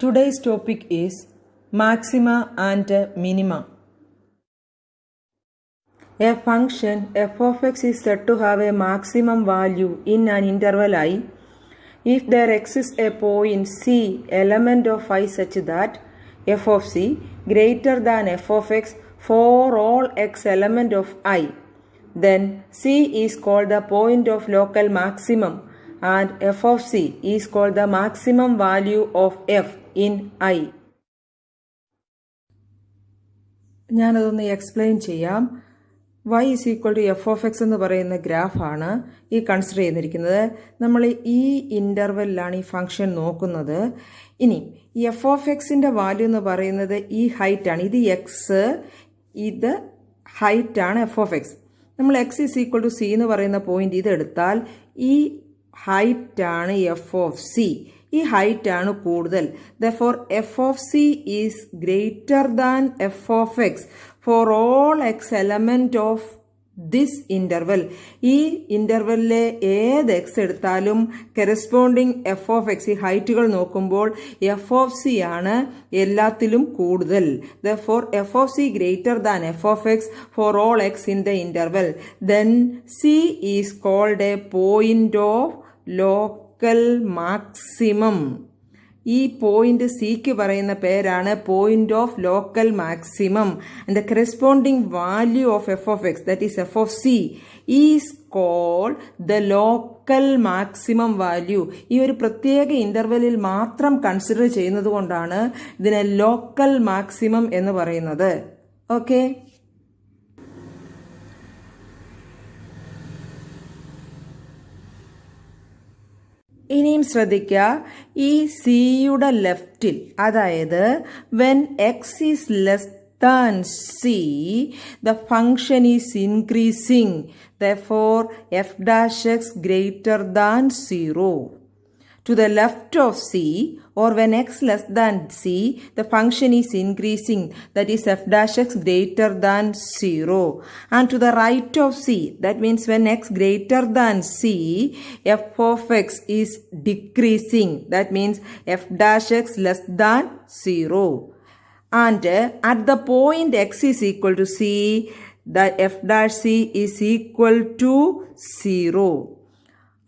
Today's topic is maxima and minima. A function f of x is said to have a maximum value in an interval I if there exists a point C element of I such that f of c greater than f of x for all x element of I. Then C is called the point of local maximum and f of c is called the maximum value of f in I. ഞാനതൊന്ന് explain ചെയ്യാം. y is equal to f of x എന്ന് പറയുന്ന ഗ്രാഫാണ് ഈ consider ചെയ്തിരിക്കുന്നത്. നമ്മൾ ഈ ഇൻ്റർവെല്ലിലാണ് ഈ function നോക്കുന്നത്. ഇനി എഫ് ഓഫ് എക്സിൻ്റെ വാല്യൂ എന്ന് പറയുന്നത് ഈ ഹൈറ്റാണ്. ഇത് എക്സ്, ഇത് ഹൈറ്റാണ് എഫ് ഓഫ് എക്സ്. നമ്മൾ x is equal to c എന്ന് പറയുന്ന പോയിന്റ് ഇതെടുത്താൽ ഈ ഹൈറ്റാണ് എഫ് ഓഫ് സി. ഈ ഹൈറ്റാണ് കൂടുതൽ. Therefore f of c is greater than f of x for all x element of this interval. ഈ ഇൻ്റർവെല്ലിലെ ഏത് എക്സ് എടുത്താലും കറസ്പോണ്ടിങ് എഫ് ഓഫ് എക്സ് ഈ ഹൈറ്റുകൾ നോക്കുമ്പോൾ എഫ് ഓഫ് സി ആണ് എല്ലാത്തിലും കൂടുതൽ. Therefore f of c greater than f of x for all x in the interval. Then c is called a point of local maximum. ഈ point സിക്ക് പറയുന്ന പേരാണ് point of local maximum. And the corresponding value of f of x, that is f of c, is called the local maximum value. ഈ ഒരു പ്രത്യേക ഇന്റർവെല്ലിൽ മാത്രം consider ചെയ്യുന്നത് കൊണ്ടാണ് ഇതിനെ ലോക്കൽ മാക്സിമം എന്ന് പറയുന്നത്. ഓക്കെ, ഇനിയും ശ്രദ്ധിക്കുക, ഈ സിയുടെ ലെഫ്റ്റിൽ, അതായത് when X is less than C the function is increasing. Therefore f dash x greater than 0. To the left of c, or when x less than c, the function is increasing, that is f dash x greater than 0. And to the right of c, that means when x greater than c, f of x is decreasing, that means f dash x less than 0. And at the point x is equal to c, the f dash c is equal to 0.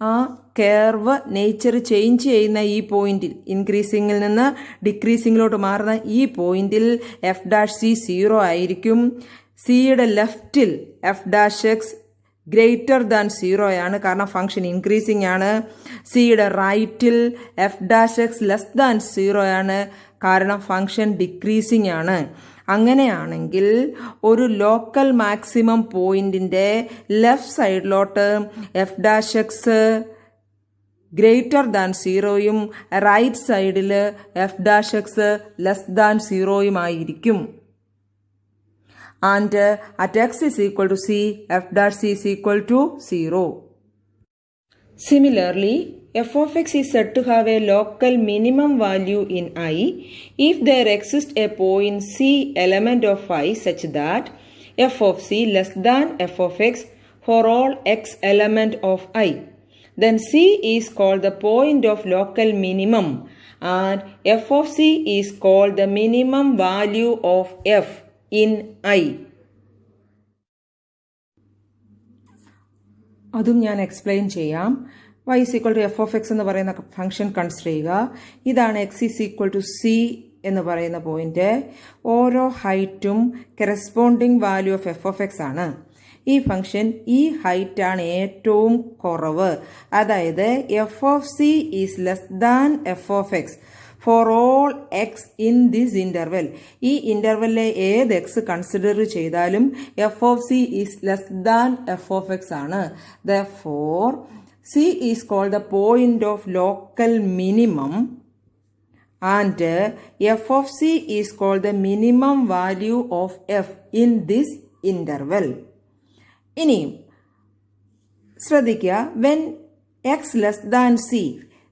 ആ curve nature change ചെയ്യുന്ന ഈ പോയിന്റിൽ, ഇൻക്രീസിങ്ങിൽ നിന്ന് ഡിക്രീസിങ്ങിലോട്ട് മാറുന്ന ഈ പോയിന്റിൽ F dash c 0 ആയിരിക്കും. സിയുടെ ലെഫ്റ്റിൽ F dash X greater than 0 ആണ്, കാരണം ഫംഗ്ഷൻ ഇൻക്രീസിങ് ആണ്. സിയുടെ റൈറ്റിൽ F dash X less than 0 ആണ്, കാരണം ഫംഗ്ഷൻ ഡിക്രീസിങ് ആണ്. അങ്ങനെയാണെങ്കിൽ ഒരു ലോക്കൽ മാക്സിമം പോയിന്റിന്റെ ലെഫ്റ്റ് സൈഡിലോട്ട് F dash X greater than 0യും റൈറ്റ് സൈഡിൽ F dash X less than 0യും ആയിരിക്കും. And at X is equal to C, F dash C is equal to 0. Similarly, f of x is said to have a local minimum value in I if there exists a point C element of I such that f of c less than f of x for all x element of I. Then C is called the point of local minimum and f of c is called the minimum value of f in I. അതും ഞാൻ explain ചെയ്യാം. y is equal to f of x എന്ന് പറയുന്ന function consider ചെയ്യുക. ഇതാണ് x is equal to c എന്ന് പറയുന്ന point. ഓരോ ഹൈറ്റും corresponding value of f of X ആണ്. ഈ ഫംഗ്ഷൻ ഈ ഹൈറ്റാണ് ഏറ്റവും കുറവ്, അതായത് F of c is less than F of X for all X in this interval. ഈ ഇന്റർവെല്ലിലെ ഏത് എക്സ് കൺസിഡർ ചെയ്താലും F of c is less than F of X ആണ്. Therefore c is called the point of local minimum and f of c is called the minimum value of f in this interval. ഇനിയും ശ്രദ്ധിക്കുക, when x less than c,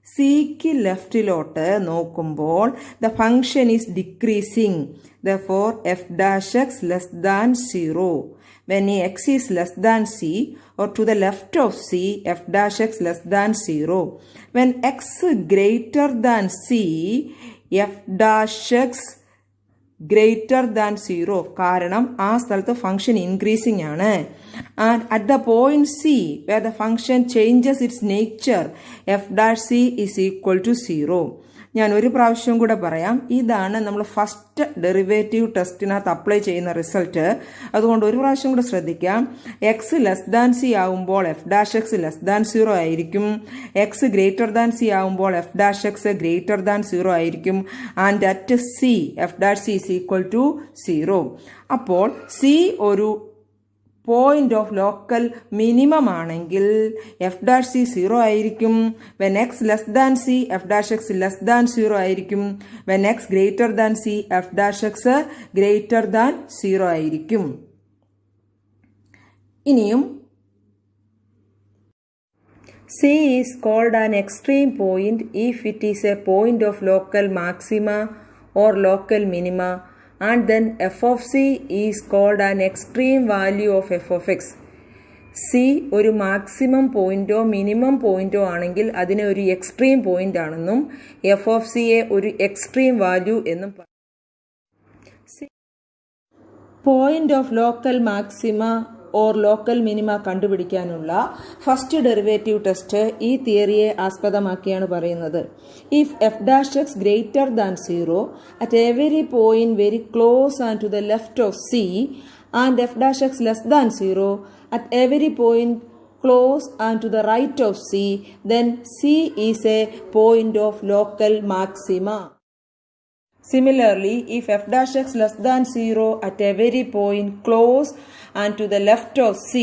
സിക്ക് ലെഫ്റ്റിലോട്ട് നോക്കുമ്പോൾ the function is decreasing. Therefore f dash x less than 0. When x is less than c, or to the left of c, f dash x less than 0. When x greater than c, f dash X greater than 0 കാരണം ആ സ്ഥലത്ത് function increasing ആണ്. And at the point c where the function changes its nature f dash C is equal to 0. ഞാൻ ഒരു പ്രാവശ്യം കൂടെ പറയാം. ഇതാണ് നമ്മൾ ഫസ്റ്റ് ഡെറിവേറ്റീവ് ടെസ്റ്റിനകത്ത് അപ്ലൈ ചെയ്യുന്ന റിസൾട്ട്. അതുകൊണ്ട് ഒരു പ്രാവശ്യം കൂടെ ശ്രദ്ധിക്കാം. എക്സ് ലെസ് ദാൻ സി ആവുമ്പോൾ f dash X less than 0 ആയിരിക്കും. എക്സ് ഗ്രേറ്റർ ദാൻ സി ആവുമ്പോൾ f dash X greater than 0 ആയിരിക്കും. And at c F dash C is equal to 0. അപ്പോൾ സി ഒരു പോയിന്റ് ഓഫ് ലോക്കൽ മിനിമം ആണെങ്കിൽ f dash c 0 ആയിരിക്കും. When x less than c F dash X less than 0 ആയിരിക്കും. When x greater than c F dash X greater than 0 ആയിരിക്കും. ഇനിയും C is called an extreme point if it is a point of local maxima or local minima, and then f of c is called an extreme value of f of x. C ഒരു maximum പോയിന്റോ minimum പോയിന്റോ ആണെങ്കിൽ അതിനെ ഒരു extreme point ആണെന്നും f of സിയെ ഒരു extreme value എന്നും പറയും. Point of local maxima or local minima കണ്ടുപിടിക്കാനുള്ള ഫസ്റ്റ് ഡെറിവേറ്റീവ് ടെസ്റ്റ് ഈ തിയറിയെ ആസ്പദമാക്കിയാണ് പറയുന്നത്. If f dash X greater than 0 at every point very close and to the left of c and f dash X less than 0 at every point close and to the right of C, then C is a point of local maxima. Similarly, if f dash x less than 0 at a very point close and to the left of C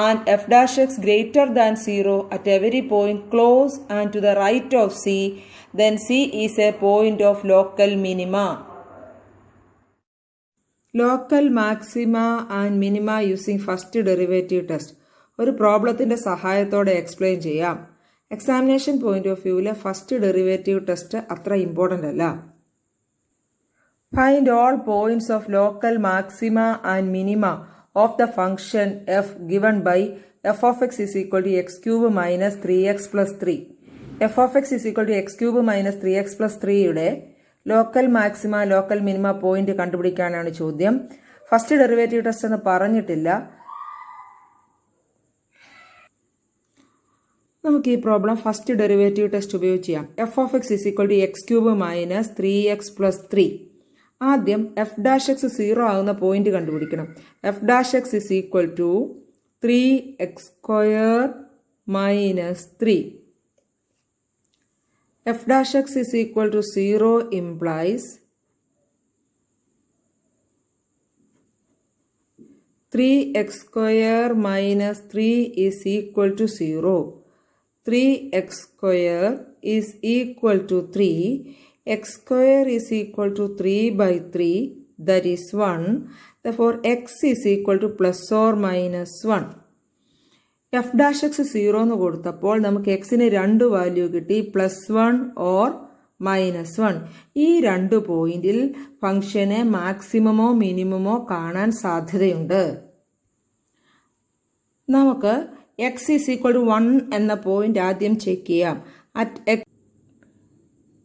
and f dash x greater than 0 at a very point close and to the right of C, then C is a point of local minima. Local maxima and minima using first derivative test. ഒരു പ്രോബ്ലത്തിന്റെ സഹായത്തോടെ explain ചെയ്യാം. Examination point of വ്യൂവിലെ first derivative test അത്ര important അല്ല. Find all points of local maxima and minima of the function f given by f of x is equal to x cube minus 3x plus 3. f of x is equal to x cube minus 3x plus 3യുടെ local maxima local minima point കണ്ടുപിടിക്കാനാണ് ചോദ്യം. First derivative test എന്ന് പറഞ്ഞിട്ടില്ല. നമുക്ക് ഈ problem first derivative test ഉപയോഗിച്ച് ചെയ്യാം. F of x is equal to x cube minus 3x plus 3. ആദ്യം എഫ് ഡാഷ് എക്സ് 0 ആകുന്ന പോയിന്റ് കണ്ടുപിടിക്കണം. F dash x is equal to 3x² minus 3. F dash x is equal to 0 implies 3x² minus 3 is equal to 0. 3x² is equal to 3. x square is equal to 3 by 3, that is 1. Therefore, x is equal to plus or minus 1. f dash x 0 എന്ന് കൊടുത്തപ്പോൾ നമുക്ക് എക്സിന് 2 value കിട്ടി, +1 or -1. ഈ 2 പോയിന്റിൽ ഫംഗ്ഷന് മാക്സിമമോ മിനിമമോ കാണാൻ സാധ്യതയുണ്ട്. നമുക്ക് x is equal to 1 എന്ന പോയിന്റ് ആദ്യം ചെക്ക് ചെയ്യാം. At x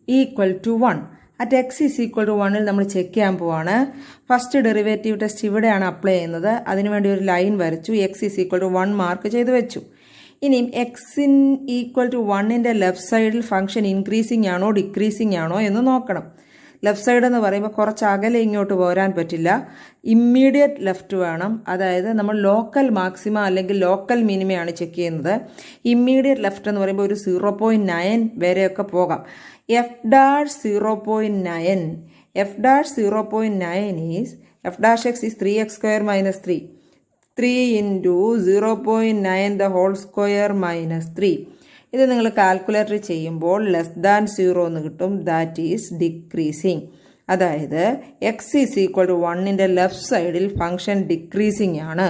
equal to 1. അറ്റ് x is equal to 1ൽ നമ്മൾ ചെക്ക് ചെയ്യാൻ പോവാണ്. ഫസ്റ്റ് ഡെറിവേറ്റീവ് ടെസ്റ്റ് ഇവിടെയാണ് അപ്ലൈ ചെയ്യുന്നത്. അതിനുവേണ്ടി ഒരു ലൈൻ വരച്ചു. x is equal to 1 mark ചെയ്ത് വെച്ചു. ഇനിയും x ഈക്വൽ ടു 1ന്റെ ലെഫ്റ്റ് സൈഡിൽ ഫംഗ്ഷൻ ഇൻക്രീസിങ് ആണോ ഡിക്രീസിങ് ആണോ എന്ന് നോക്കണം. ലെഫ്റ്റ് സൈഡ് എന്ന് പറയുമ്പോൾ കുറച്ച് അകലെ ഇങ്ങോട്ട് പോരാൻ പറ്റില്ല. ഇമ്മീഡിയറ്റ് ലെഫ്റ്റ് വേണം. അതായത് നമ്മൾ ലോക്കൽ മാക്സിമ അല്ലെങ്കിൽ ലോക്കൽ മിനിമയാണ് ചെക്ക് ചെയ്യുന്നത്. ഇമ്മീഡിയറ്റ് ലെഫ്റ്റ് എന്ന് പറയുമ്പോൾ ഒരു 0.9 വരെയൊക്കെ പോകാം. F dash 0.9. F dash 0.9 is F dash X is 3x² minus 3. 3 into 0.9 the whole square minus 3. ഇത് നിങ്ങൾ കാൽക്കുലേറ്റർ ചെയ്യുമ്പോൾ ലെസ് ദാൻ 0 എന്ന് കിട്ടും. That is decreasing. അതായത് എക്സ് ഈസ് ഈക്വൽ ടു 1ന്റെ ലെഫ്റ്റ് സൈഡിൽ ഫംഗ്ഷൻ ഡിക്രീസിങ് ആണ്.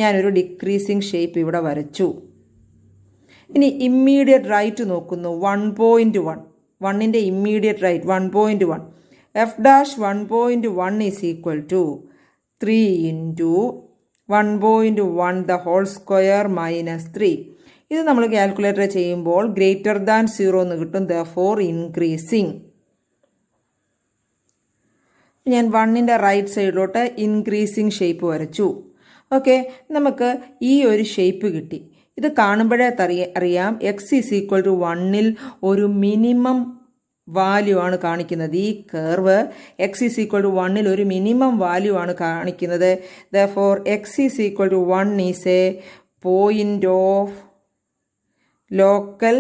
ഞാനൊരു ഡിക്രീസിങ് ഷേപ്പ് ഇവിടെ വരച്ചു. ഇനി ഇമ്മീഡിയറ്റ് റൈറ്റ് നോക്കുന്നു. 1.1. 1ന്റെ immediate right 1.1. F dash 1.1 is equal to 3 into 1.1 the whole square minus 3. ഇത് നമ്മൾ കാൽക്കുലേറ്റർ ചെയ്യുമ്പോൾ ഗ്രേറ്റർ ദാൻ 0 എന്ന് കിട്ടും. Therefore increasing. ഞാൻ 1ന്റെ റൈറ്റ് സൈഡിലോട്ട് ഇൻക്രീസിങ് ഷേപ്പ് വരച്ചു. ഓക്കെ, നമുക്ക് ഈ ഒരു ഷേപ്പ് കിട്ടി. ഇത് കാണുമ്പോഴേ അറിയാം എക്സ് ഈസ് ഈക്വൽ ടു 1ൽ ഒരു മിനിമം വാല്യൂ ആണ് കാണിക്കുന്നത്. ഈ curve x is equal to 1ൽ ഒരു മിനിമം വാല്യൂ ആണ് കാണിക്കുന്നത്. Therefore x is equal to 1 is a point of local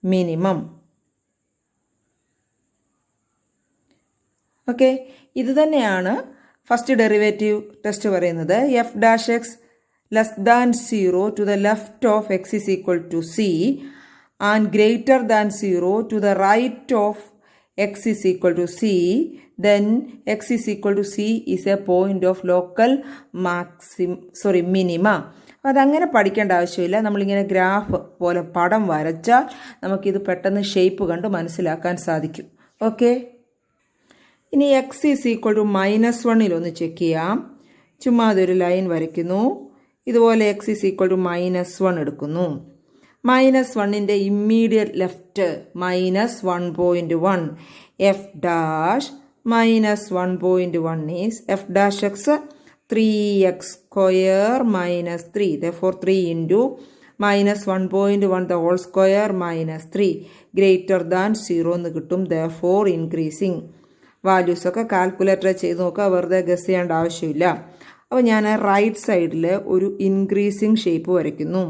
minimum. Okay, ഇത് തന്നെയാണ് ഫസ്റ്റ് ഡെറിവേറ്റീവ് ടെസ്റ്റ് പറയുന്നത്. F dash X less than 0 to the left of x is equal to c and greater than 0 to the right of x is equal to c, then x is equal to c is a point of local minima. അതങ്ങനെ പഠിക്കേണ്ട ആവശ്യമില്ല. നമ്മളിങ്ങനെ graph പോലെ പടം വരച്ചാൽ നമുക്കിത് പെട്ടെന്ന് shape കണ്ട് മനസ്സിലാക്കാൻ സാധിക്കും. ഓക്കെ, ഇനി എക്സ് ഈസ് ഈക്വൽ ടു -1 ഒന്ന് ചെക്ക് ചെയ്യാം. ചുമ്മാ അതൊരു ലൈൻ വരയ്ക്കുന്നു. ഇതുപോലെ എക്സ് ഈസ് ഈക്വൽ ടു -1 എടുക്കുന്നു. -1ന്റെ immediate left -1.1 F dash -1.1 is F dash X 3x square minus 3. Therefore 3 into -1.1 the whole square minus 3 greater than 0 എന്ന് കിട്ടും. Therefore increasing. വാല്യൂസ് ഒക്കെ കാൽക്കുലേറ്റർ ചെയ്ത് നോക്കുക, വെറുതെ ഗസ് ചെയ്യേണ്ട ആവശ്യമില്ല. അപ്പോൾ ഞാൻ റൈറ്റ് സൈഡിൽ ഒരു ഇൻക്രീസിങ് ഷേപ്പ് വരയ്ക്കുന്നു.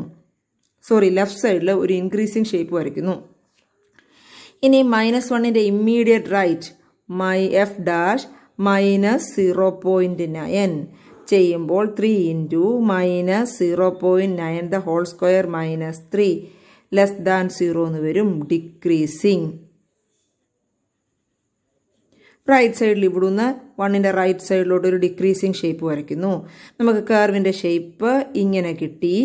ലെഫ്റ്റ് സൈഡിൽ ഒരു ഇൻക്രീസിങ് ഷേപ്പ് വരയ്ക്കുന്നു. ഇനി -1ന്റെ ഇമ്മീഡിയറ്റ് റൈറ്റ് എഫ് ഡാഷ് -0.9 ചെയ്യുമ്പോൾ 3 into -0.9 the whole square minus 3 less than 0 എന്ന് വരും. ഡിക്രീസിങ്. റൈറ്റ് സൈഡിൽ ഇവിടുന്ന് 1ന്റെ റൈറ്റ് സൈഡിലോട്ട് ഒരു ഡിക്രീസിങ് ഷേപ്പ് വരയ്ക്കുന്നു. നമുക്ക് കർവിൻ്റെ ഷേപ്പ് ഇങ്ങനെ കിട്ടി.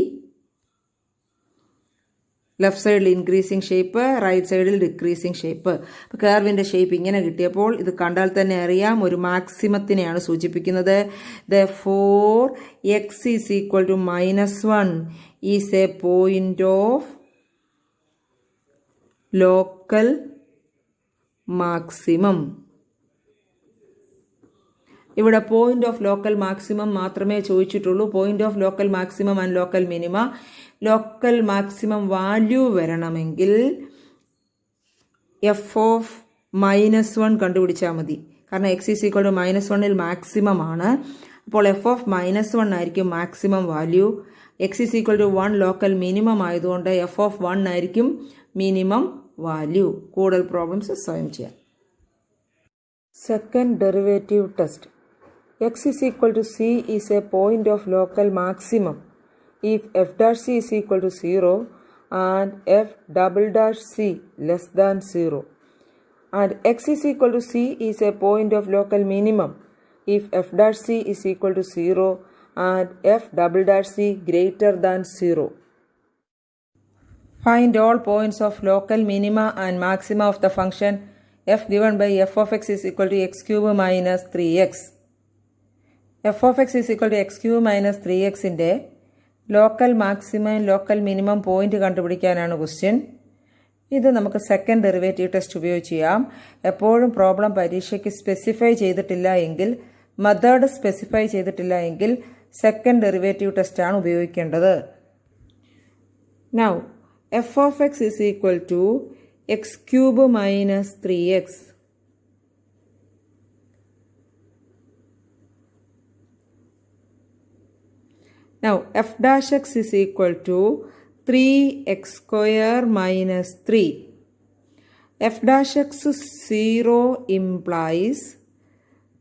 ലെഫ്റ്റ് സൈഡിൽ ഇൻക്രീസിങ് ഷേപ്പ്, റൈറ്റ് സൈഡിൽ ഡിക്രീസിങ് ഷേപ്പ്. അപ്പോൾ കർവിൻ്റെ ഷേപ്പ് ഇങ്ങനെ കിട്ടിയപ്പോൾ ഇത് കണ്ടാൽ തന്നെ അറിയാം ഒരു മാക്സിമത്തിനെയാണ് സൂചിപ്പിക്കുന്നത്. Therefore x is equal to -1 is a point of local maximum. ഇവിടെ പോയിന്റ് ഓഫ് ലോക്കൽ മാക്സിമം മാത്രമേ ചോദിച്ചിട്ടുള്ളൂ. Point of local maximum and local minima. Local maximum value വരണമെങ്കിൽ എഫ് ഓഫ് -1 കണ്ടുപിടിച്ചാൽ മതി. കാരണം എക്സ് ഈസ് ഈക്വൽ ടു -1ൽ maximum ആണ്. അപ്പോൾ എഫ് ഓഫ് -1 ആയിരിക്കും maximum value. X is equal to 1 local minimum ആയതുകൊണ്ട് എഫ് ഓഫ് 1 ആയിരിക്കും മിനിമം വാല്യൂ. കൂടുതൽ പ്രോബ്ലംസ് സ്വയം ചെയ്യാം. Second derivative test. x is equal to c is a point of local maximum if f dash c is equal to 0 and f double dash c less than 0, and x is equal to c is a point of local minimum if f dash c is equal to 0 and f double dash c greater than 0. Find all points of local minima and maxima of the function f given by f of x is equal to x cube minus 3x. f of x is equal to x cube minus 3xന്റെ local maximum local minimum point കണ്ടുപിടിക്കാനാണ് question. ഇത് നമുക്ക് second derivative test ഉപയോഗിച്ച് ചെയ്യാം. എപ്പോഴും problem പരീക്ഷയ്ക്ക് specify ചെയ്തിട്ടില്ല എങ്കിൽ, മെത്തേഡ് സ്പെസിഫൈ ചെയ്തിട്ടില്ല എങ്കിൽ സെക്കൻഡ് ഡെറിവേറ്റീവ് ടെസ്റ്റാണ് ഉപയോഗിക്കേണ്ടത്. Now f of x is equal to x cube minus 3x. Now f dash x is equal to 3x square minus 3. f dash x 0 implies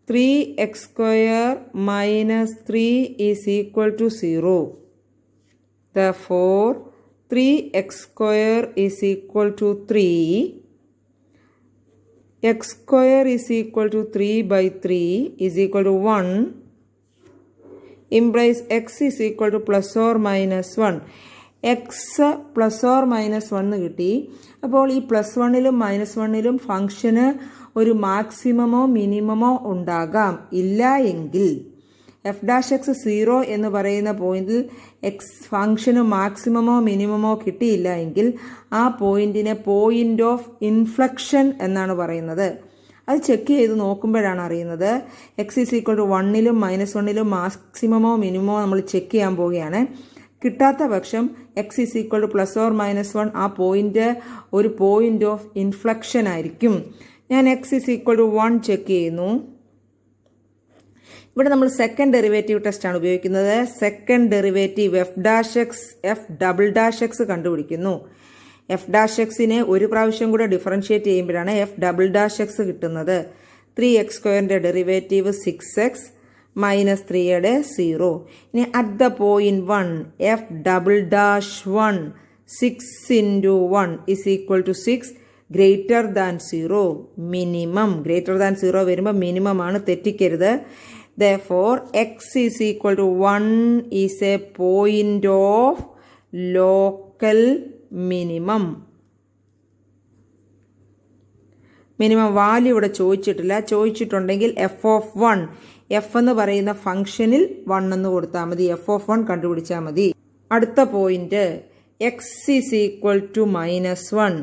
3x square minus 3 is equal to 0. Therefore 3x square is equal to 3. x square is equal to 3 by 3 is equal to 1. implies x is equal to plus or minus 1. x plus or minus 1 കിട്ടി. അപ്പോൾ ഈ +1ലും -1ലും ഫംഗ്ഷന് ഒരു മാക്സിമമോ മിനിമമോ ഉണ്ടാകാം. ഇല്ല എങ്കിൽ F dash x 0 എന്ന് പറയുന്ന പോയിന്റിൽ എക്സ് ഫംഗ്ഷന് മാക്സിമമോ മിനിമമോ കിട്ടിയില്ല എങ്കിൽ ആ പോയിന്റിനെ പോയിന്റ് ഓഫ് ഇൻഫ്ലക്ഷൻ എന്നാണ് പറയുന്നത്. അത് ചെക്ക് ചെയ്ത് നോക്കുമ്പോഴാണ് അറിയുന്നത് എക്സ് ഈസ് ഈക്വൽ ടു 1ലും -1ലും മാക്സിമമോ മിനിമമോ നമ്മൾ ചെക്ക് ചെയ്യാൻ പോവുകയാണ്. കിട്ടാത്ത പക്ഷം X is equal to +or-1 ആ പോയിന്റ് ഒരു പോയിന്റ് ഓഫ് ഇൻഫ്ലക്ഷൻ ആയിരിക്കും. ഞാൻ x is equal to 1 check ചെയ്യുന്നു. ഇവിടെ നമ്മൾ സെക്കൻഡ് ഡെറിവേറ്റീവ് ടെസ്റ്റ് ആണ് ഉപയോഗിക്കുന്നത്. സെക്കൻഡ് ഡെറിവേറ്റീവ് f'(x) കണ്ടുപിടിക്കുന്നു. f'(x)നെ ഒരു പ്രാവശ്യം കൂടെ ഡിഫറൻഷിയേറ്റ് ചെയ്യുമ്പോഴാണ് f'(x) കിട്ടുന്നത്. 3x² derivative 6x -3 0. ഇനി at the point 1 f'(1) 6 × 1 is equal to 6 greater than 0 minimum. Greater than 0 വരുമ്പോൾ മിനിമം ആണ്, തെറ്റിക്കരുത്. Therefore x is equal to 1 is a point of local minimum. Minimum value ഇവിടെ ചോദിച്ചിട്ടില്ല. ചോദിച്ചിട്ടുണ്ടെങ്കിൽ f(1) f എന്ന് പറയുന്ന ഫംഗ്ഷനിൽ 1 എന്ന് കൊടുത്താൽ മതി. f(1) കണ്ടുപിടിച്ചാൽ മതി. അടുത്ത point x is equal to -1.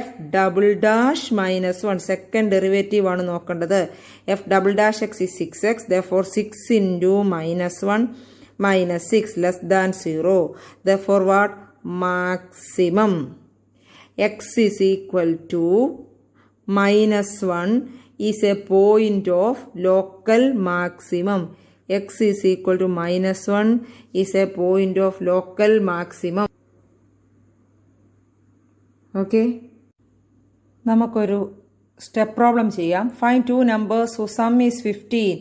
f'(-1) second derivative ആണ് നോക്കേണ്ടത്. f'(x) is 6x. Therefore 6 × -1 -6 less than 0. Therefore what? Maximum. x is equal to -1 is a point of local maximum. x is equal to -1 is a point of local maximum. Okay, നമുക്കൊരു step problem ചെയ്യാം. Find 2 numbers whose sum is 15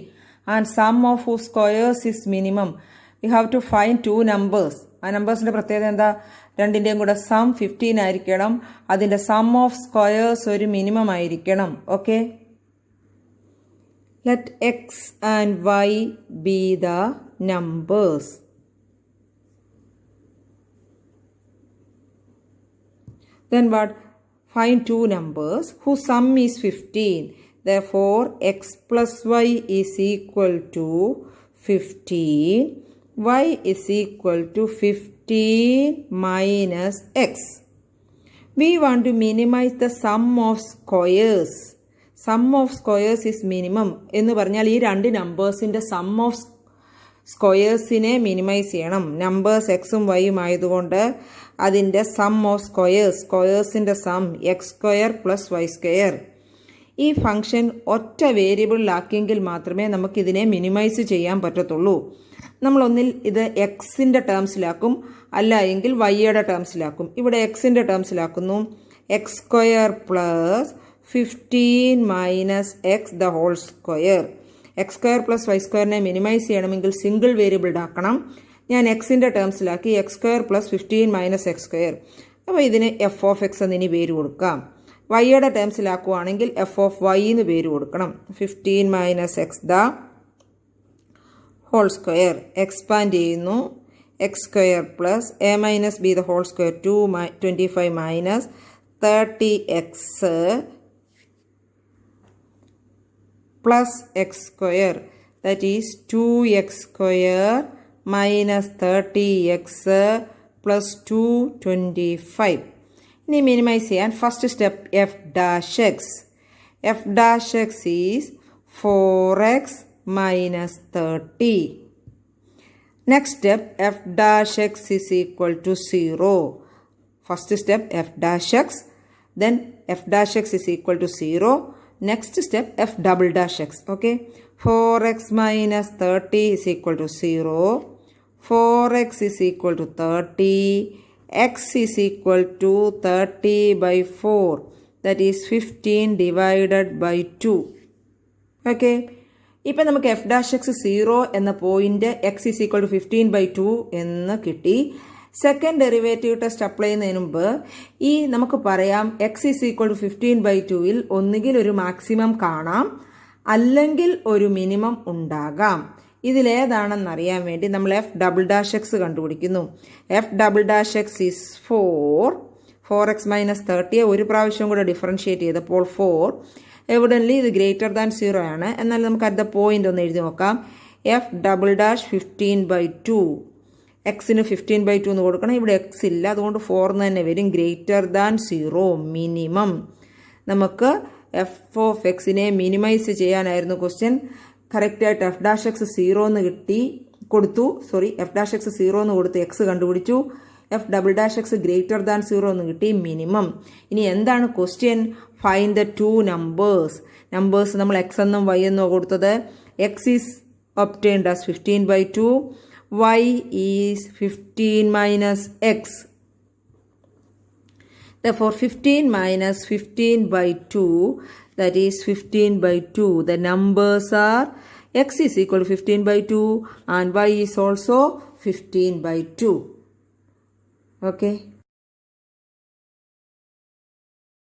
and sum of whose squares is minimum. We have to find 2 numbers. ആ നമ്പേഴ്സിന്റെ പ്രത്യേകത എന്താ? രണ്ടിൻ്റെയും കൂടെ some 15 ആയിരിക്കണം. അതിൻ്റെ sum of squares ഒരു മിനിമം ആയിരിക്കണം. Okay, let x and y be the numbers. Then what? Find 2 numbers whose sum is 15. Therefore x plus y is equal to 15. Y is equal to 15 minus x. We want to minimize the sum of squares. Sum of squares is minimum. എന്ന് പറഞ്ഞാൽ ഈ രണ്ട് നമ്പേഴ്സിന്റെ some of സ്ക്വയേഴ്സിനെ minimise ചെയ്യണം. Numbers എക്സും വൈയും ആയതുകൊണ്ട് അതിൻ്റെ sum of സ്ക്വയേഴ്സിൻ്റെ some x² + y². ഈ function ഒറ്റ വേരിയബിളിലാക്കിയെങ്കിൽ മാത്രമേ നമുക്കിതിനെ മിനിമൈസ് ചെയ്യാൻ പറ്റത്തുള്ളൂ. നമ്മളൊന്നിൽ ഇത് എക്സിൻ്റെ ടേംസിലാക്കും, അല്ല എങ്കിൽ വൈയുടെ ടേംസിലാക്കും. ഇവിടെ എക്സിൻ്റെ ടേംസിലാക്കുന്നു. x² + 15 minus x the whole square. x² + y² minimise ചെയ്യണമെങ്കിൽ സിംഗിൾ വേരിയബിൾ ആക്കണം. ഞാൻ എക്സിൻ്റെ ടേംസിലാക്കി. x² + 15 minus x². അപ്പോൾ ഇതിന് f(x) എന്ന് ഇനി പേര് കൊടുക്കാം. വൈയുടെ ടേംസിലാക്കുവാണെങ്കിൽ f(y) എന്ന് പേര് കൊടുക്കണം. 15 minus x the whole square. Expand ചെയ്യുന്നു. x² + a minus b the whole square 25 minus 30x plus x². That is 2x² minus 30x plus 225. ഇനി മിനിമൈസ് ചെയ്യാൻ first step f'(x). f'(x) is 4x minus 30. Next step f'(x) is equal to 0. First step f'(x), then f'(x) is equal to 0. Next step f'(x). Okay, 4x minus 30 is equal to 0. 4x is equal to 30. X is equal to 30 by 4. That is 15 divided by 2. Okay, ഇപ്പം നമുക്ക് f'(x) 0 എന്ന point x is equal to 15 by 2 എന്ന് കിട്ടി. Second derivative test apply ചെയ്യുന്നതിന് മുമ്പ് നമുക്ക് പറയാം x is equal to 15 by 2ൽ ഒന്നുകിൽ ഒരു മാക്സിമം കാണാം, അല്ലെങ്കിൽ ഒരു മിനിമം ഉണ്ടാകാം. ഇതിലേതാണെന്നറിയാൻ വേണ്ടി നമ്മൾ f'(x) കണ്ടുപിടിക്കുന്നു. f'(x) is 4. 4x minus 30 ഒരു പ്രാവശ്യം കൂടെ ഡിഫറൻഷിയേറ്റ് ചെയ്തപ്പോൾ 4. എവിഡൻലി ഇത് ഗ്രേറ്റർ ദാൻ 0 ആണ്. എന്നാൽ നമുക്ക് അടുത്ത പോയിന്റ് ഒന്ന് എഴുതി നോക്കാം. f'(15 by 2). എക്സിന് 15 by 2 എന്ന് കൊടുക്കണം. ഇവിടെ എക്സ് ഇല്ല, അതുകൊണ്ട് 4 എന്ന് തന്നെ വരും. Greater than 0 minimum. നമുക്ക് എഫ് ഓഫ് എക്സിനെ മിനിമൈസ് ചെയ്യാനായിരുന്നു ക്വസ്റ്റ്യൻ. കറക്റ്റായിട്ട് എഫ് ഡാഷ് എക്സ് 0 എന്ന് കൊടുത്തു. എഫ് ഡാഷ് എക്സ് 0 എന്ന് കൊടുത്ത് എക്സ് കണ്ടുപിടിച്ചു. F double dash X greater than 0 എന്ന് കിട്ടി, മിനിമം. ഇനി എന്താണ് question? Find the two numbers നമ്മൾ എക്സ് എന്നും വൈ എന്നോ കൊടുത്തത്. X is obtained as 15/2, y is 15 minus x. Therefore 15 minus 15/2, that is 15/2. The numbers are x is equal to 15/2 and y is also 15/2. Okay.